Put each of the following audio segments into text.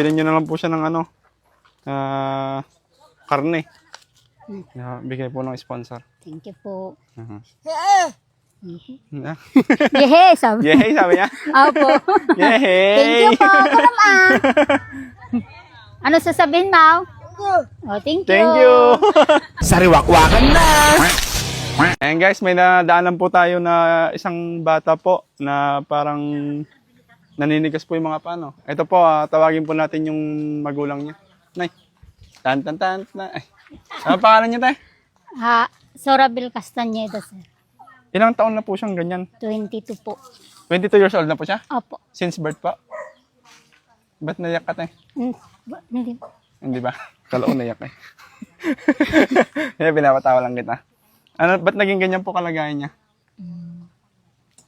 Bilhin nyo na lang po siya ng ano, karne. Bigay po ng sponsor. Thank you po. Yehe, sabi. Yehe, sabi niya. Opo. Yehe. Thank you po, Mama. Ano sasabihin, Mau? Oh, thank you. Thank you. Sariwakwakan na! Ayan guys, may nadaanan po tayo na isang bata po na parang naninigas po yung mga pano. Ito po, tawagin po natin yung magulang niya. Nay. Tan. Ay. Ano pangalan niya, tay? Sorabel Castañeda, sir. Ilang taon na po siyang ganyan? 22 po. 22 years old na po siya? Opo. Since birth po? Ba't naiyak ka, tay? Hindi po. Hindi ba? Kala ko naiyak eh. Pinapatawa lang kita. Ano, ba't naging ganyan po kalagayan niya?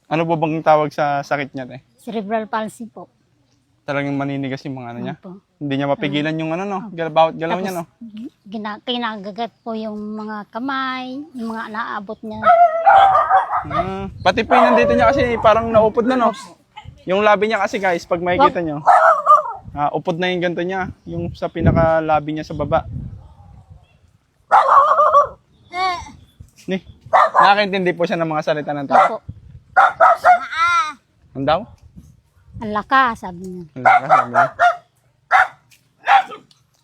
Ano po bang tawag sa sakit niya, tay? Cerebral palsy po. Talagang maninigas yung mga ano niya? Opo. Hindi niya mapigilan yung ano, no? Bawat galaw niya, no? Kinagagat po yung mga kamay, yung mga naabot niya. Pati po yung nandito niya kasi parang naupod na, no? Yung labi niya kasi, guys, pag makikita nyo, upod na yung ganito niya. Yung sa pinaka-labi niya sa baba. Nakakaintindi po siya ng mga salita ng tao. Opo. Ano daw? Alaka, sabi niya. Wala ka, sabi niya.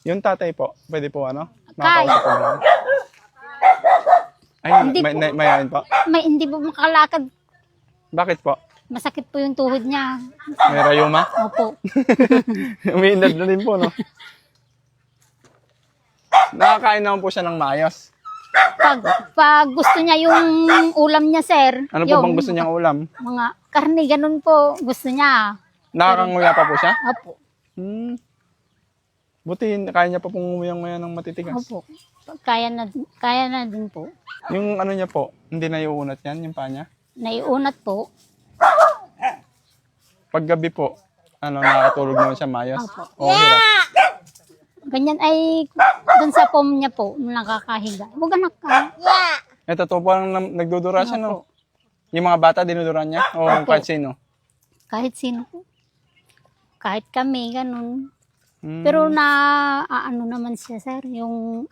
Yung tatay po, pwede po ano? Makakausap po lang. Ay, Hindi mayayain po. Hindi po makalakad. Bakit po? Masakit po yung tuhod niya. May rayuma? Opo. Umiinad na din po, no? Nakakain naman po siya ng maayos. Pag gusto niya yung ulam niya, sir. Ano po bang gusto niyang ulam? Mga karne, ganun po gusto niya. Nakakanguya pa po siya? Opo. Buti, kaya niya pa pong umuyang-maya ng matitigas. Opo. Kaya na din po. Yung ano niya po, hindi na iuunat yan, yung paa niya? Naiunat po. Pag gabi po, nakatulog naman siya maayos? Opo. Oo, hirap. Ganyan ay dun sa pom niya po, nakakahiga. Huwag anak ka. Ito to, parang nagdudura siya, no? Yung mga bata, dinuduran niya? O Opo. kahit sino? Kahit sino po. Kahit kami, ganun. Hmm. Pero ano naman siya, sir, yung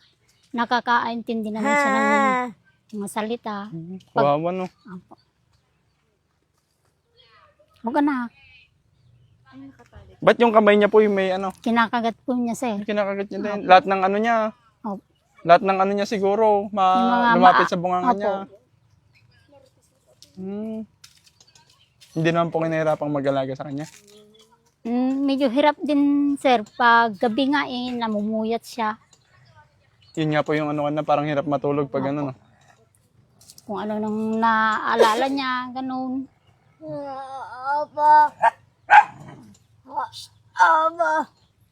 nakakaintindi naman siya ng mga salita. Kawawa, no? Opo. Huwag anak. Ba't yung kamay niya po yung may ano? Kinakagat po niya, sir. Kinakagat niya din. Lahat ng ano niya. Opo. Lahat ng ano niya siguro, Yung mga lumapit sa bunganga Opo. niya. Hindi naman po kinahirapang mag-alaga sa kanya. Medyo hirap din, sir. Pag gabi nga, namumuyat siya. Yun nga po yung ano na parang hirap matulog pag ano, no? Kung ano nang naaalala niya, ganun.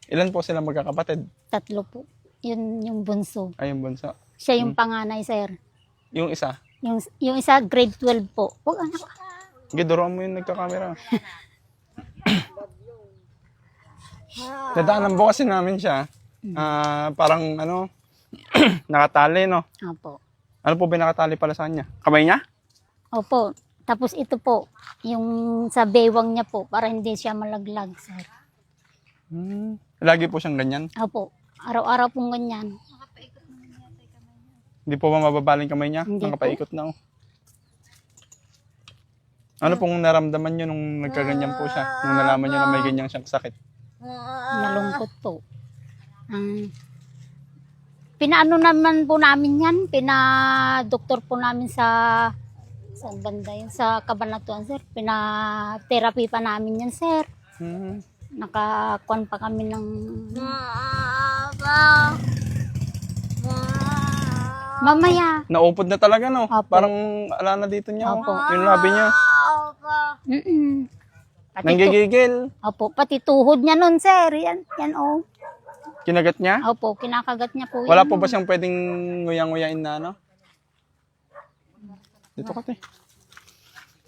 Ilan po sila magkakapatid? 3 po. Yun yung bunso. Ay, yung bunso. Siya yung panganay, sir. Yung isa. Yung isa, grade 12 po. Huwag anak. Giduroan mo yung nagkakamera. Nadaanan po kasi namin siya. Parang ano, nakatali, no? Opo. Ano po ba nakatali pala sa kanya? Kamay niya? Opo. Tapos ito po, yung sa bewang niya po, para hindi siya malaglag, sir. Lagi po siyang ganyan. Opo. Araw-araw pong ganyan. Hindi po ba mababaling kamay niya? Hindi Nakapaikot na, oh. Ano pong naramdaman niyo nung nagkaganyan po siya? Nung nalaman niyo na may ganyan siyang sakit? Nalungkot po. Pinaano naman po namin yan. Pinadoktor po namin sa banda yun, sa Cabanatuan, sir. Pina-therapy pa namin yan, sir. Nakakuan pa kami ng... Mamaya. Naupod na talaga, no? Opo. Parang ala na dito niya, Opo. oh. Yung labi niya. Nanggigigil. Opo, pati tuhod niya nun, sir. Yan, oh. Kinagat niya? Opo, kinakagat niya po. Wala yan. po ba siyang pwedeng nguyang-nguyain na ano? Dito ka, te.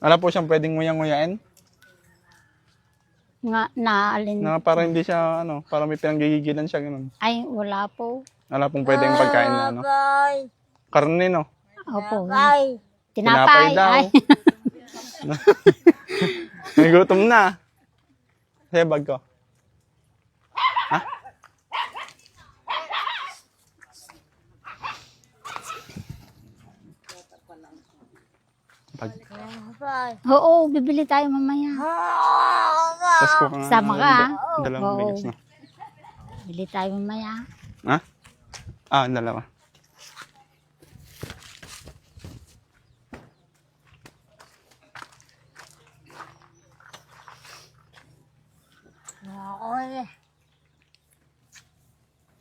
Wala po siyang pwedeng nguyang-nguyain? Naalin. Na para hindi siya, ano, para may pinanggigigilan siya, ganun. Ay, wala po. Wala pong pwedeng pagkain na, ano. Karne, no? Opo. Tinapay Tinapay. daw. Ay. May gutom na. Sa bag ko. Ha? Pag, Oo, bibili tayo mamaya. tas ko ka nga. Sama ka, ah. Dalawang Oo. bigas na. Bili tayo mamaya. Ha? Ah, dalawa.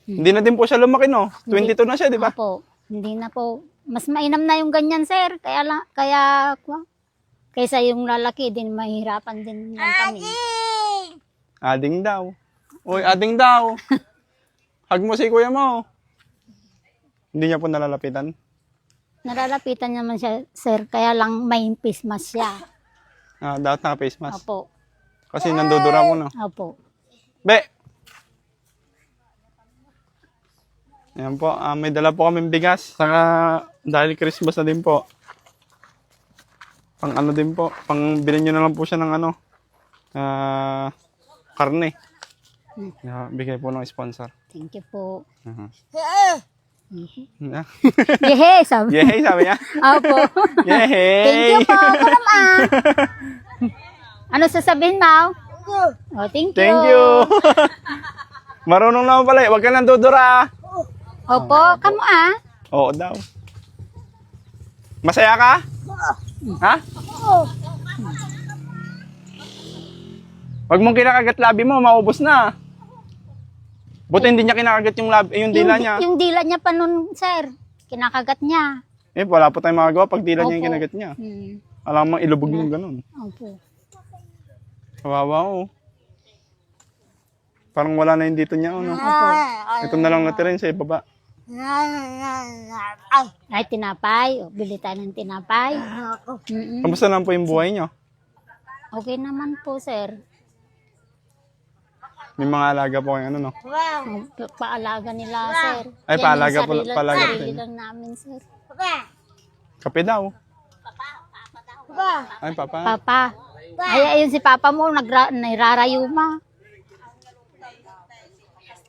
Hindi na din po siya lumaki, no? 22 na siya, di ba? Opo, hindi na po. Mas mainam na yung ganyan, sir. Kaysa yung lalaki din, mahirapan din lang kami. Ading daw. Uy, ading daw. Hug mo si kuya mo. Hindi niya po nalalapitan. Nalalapitan naman siya, sir. Kaya lang may face mask siya. Ah, dapat naka-face mask. Opo. Kasi nandudura mo, no? Opo. Be! Ayan po, may dala po kaming bigas. Saka dahil Christmas na din po. Pang ano din po. Pang bilhin nyo na lang po siya ng ano. Karne. Bigay po ng sponsor. Thank you po. Uh-huh. Yehe. Yehe, sabi. Yehey, sabi niya. Opo. Yehey! Thank you po. Naman. Ano sasabihin, Mau? Oh, thank you. Thank you! Marunong naman pala eh. Huwag ka nang dudura. Opo, kamo ah. Oo daw. Masaya ka? Ha? Huwag mong kinakagat labi mo, maubos na. Buti hindi niya kinakagat yung labi, yung dila niya. Yung dila niya pa nun, sir. Kinakagat niya. Eh, wala po tayong magagawa pag dila niya yung Opo. kinagat niya. Hmm. Alam mo, ilubog yung ganun. Opo. Kawawa ko. Parang wala na yung dito niya, ano. Opo. Ito na lang natira yun sa ibaba. Ay, tinapay. O, bili tayo ng tinapay. Mm-mm. Kamusta naman po yung buhay niyo? Okay naman po, sir. May mga alaga po kayo, ano, no? Paalaga nila, sir. Ay, Yan paalaga yung po- paalaga sarili din. lang namin, sir. Kape daw. Ay, papa. Papa. Ay, ayun si Papa mo, nairarayuma.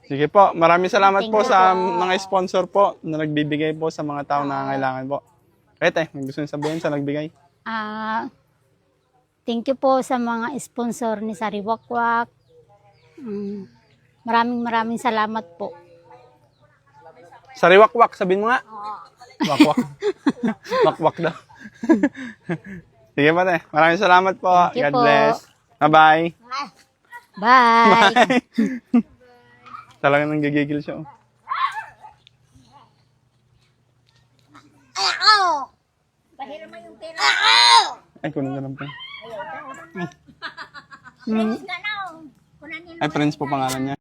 Sige po, maraming salamat Thank po you sa po. mga sponsor po na nagbibigay po sa mga tao na nangangailangan po. Kahit may gusto niyo sabihin sa nagbigay. Thank you po sa mga sponsor ni Sariwakwak. Maraming salamat po. Sariwakwak, sabihin mo nga. Wakwak. Wakwak daw. Sige po, te. Maraming salamat po. Thank you God po. bless. Bye-bye. Bye! Talagang nanggigigil siya. Oh. Ay, kunin na lang po. Mm. Ay, Prince po pangalan niya.